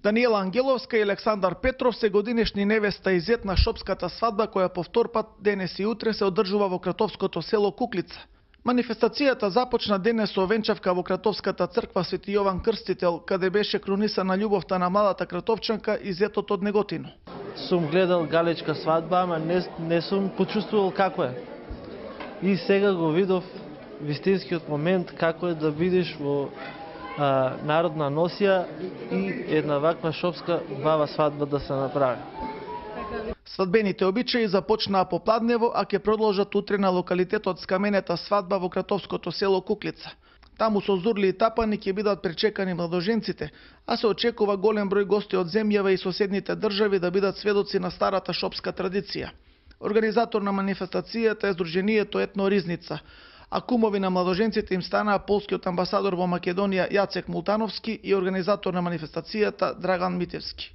Даниела Ангеловска и Александар Петров се годинешни невеста и зет на шопската свадба која по втор пат денес и утре се одржува во кратовското село Куклица. Манифестацијата започна денес со венчавка во Кратовската црква Свети Јован Крстител, каде беше крунисана љубовта на младата кратовчанка и зетот од Неготино. Сум гледал галечка свадба, ама не сум почувствувал како е. И сега го видов вистинскиот момент како е да видиш во народна носија и една ваква шопска бава свадба да се направи. Свадбените обичаи започнаа попладнево, а ќе продолжат утре на локалитетот Скаменета свадба во кратовското село Куклица. Таму со зурли и тапани ќе бидат пречекани младоженците, а се очекува голем број гости од земјава и соседните држави да бидат сведоци на старата шопска традиција. Организатор на манифестацијата е Сдруженијето Етно Ризница, а кумови на младоженците им станаа полскиот амбасадор во Македонија Јацек Мултановски и организатор на манифестацијата Драган Митевски.